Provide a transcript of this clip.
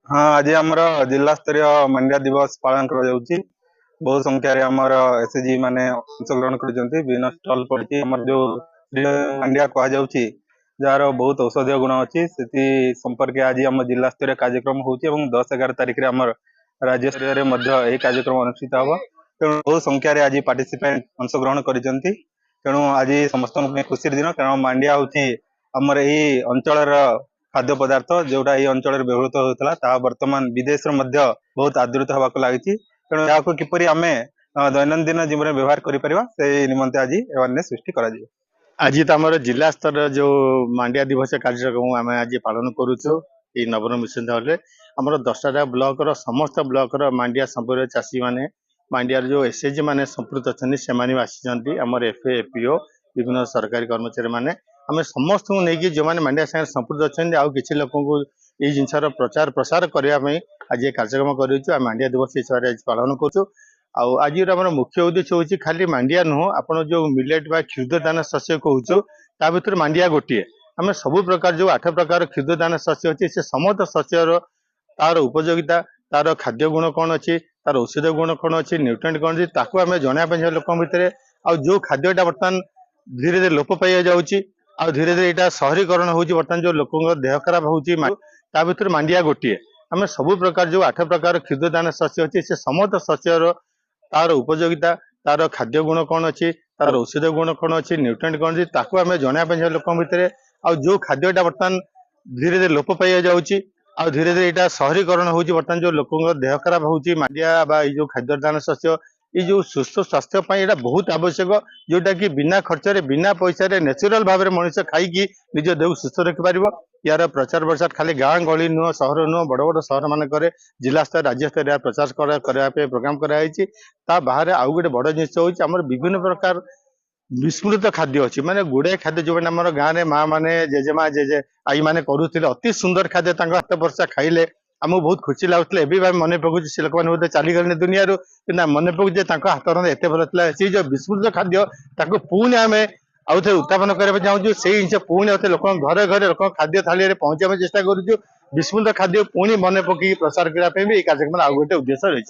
हाँ आज आमर जिला स्तरीय मांड्या दिवस पालन कर बहुत संख्यार आमर एसएचजी माने अंशग्रहण कर स्टल पड़ी जो मांड्या कह जार बहुत औषधीय गुण अच्छी से संपर्क आज आम जिला स्तरीय कार्यक्रम हो 10-11 तारिख आम राज्य स्तरीय कार्यक्रम अनुष्ठित हम तेणु बहुत संख्यार आज पार्टिसिपेंट अंशग्रहण कर तेणु आज समस्त खुशी दिन कारण मांड्या हूँ आमर यही अंचल खाद्य पदार्थ जोटा ये अंचल व्यवहृत होता वर्तमान विदेश बहुत आदृत होगा लगी तेणु यहाँ किपर आम दैनंदिन जीवन व्यवहार कर निमंते आज अवेयरनेस सृष्टि कर आज तो आम जिला स्तर जो मांड्या दिवस कार्यक्रम आम आज पालन करुचु नवरंग मिशन हल आम 10टा ब्लॉक समस्त ब्लॉक मांड्या संपर्क चाषी मैंने मांड्या जो एसएचजी मैंने संपृक्त अच्छा से आसी आम एफए एपीओ विभिन्न सरकारी कर्मचारी मैंने आम समस्त को लेकिन जो मैंने मांड्या सागर संपृक्त अच्छा आउ कि लोक ये जिनसर प्रचार प्रसार करने आज ये कार्यक्रम कर मांड्या दिवस हिसाब से पालन करूँ आज मुख्य उद्देश्य हूँ खाली मांड्या नुह आप जो मिलेट बा क्षुद्रदान शस्य कहूँ ता भर मांड्या गोटे आम सब प्रकार जो 8 प्रकार क्षुद्रदान शस्य अच्छे से समस्त शस्यर तार उपयोगिता तार खाद्य गुण कौन अच्छी तार औषध गुण कौन अच्छी न्यूट्रेंट कौन अच्छी आम जनवाई लोक भितर जो खाद्यटा बर्तमान धीरे धीरे लोप पाई जाऊँगी आ धीरे धीरे यहाँ सहरीकरण हो बर्तमान जो लोक देह खराब होता भर मांड्या गोटे आम सब प्रकार जो 8 प्रकार क्षुद्रदान शस्य अच्छी से समस्त शस्यर तार उपयोगिता तार खाद्य गुण कौन अच्छी तार औषध गुण कौन अच्छी न्यूट्रेंट कौन अच्छी आम जनवाई लोक भितर जो खाद्यटा बर्तमान धीरे धीरे लोप पाई जाऊँगी आ धीरे धीरे यहाँ सहरीकरण हो बर्तमान जो लोक देह खराब होती मांड्या बा जो खाद्यदान शस्य ये जो सुस्थ स्वास्थ्य यहाँ बहुत आवश्यक जोटा कि बिना खर्च बिना पैसा नेचुराल भाव में मनुष्य खाई निज देह सुस्थ रखिपर यार प्रचार प्रसार खाली गाँ गली नुह सहर नुह बड़ बड़ सहर मानक जिला स्तर राज्य स्तर प्रचार करने प्रोग्राम कराई बाहर आउ गोटे बड़ जिन होमर विभिन्न प्रकार विस्मृत खाद्य अच्छी माने गुड़े खाद्य जो आम गाँव में माँ मैंने जेजेमा जेजे आई मैंने करुले अति सुंदर खाद्य हाथ वर्षा खाइले आमको बहुत खुशी लगुला एवं मन पकड़ से लोक मैंने चलीगले दुनिया मन पकड़े हाथ रंधा एत भल से जो विस्मृत खाद्य पुणी आम आउ थे उत्थापन करने चाहूँ से जिन पुणी आते लोक घरे घरे लोक खाद्य थाली पहुंचा चेष्टा करूँ विस्मृत खाद्य पुणी मन पकड़ प्रसार करने कार्यक्रम आउ गोटे उद्देश्य रही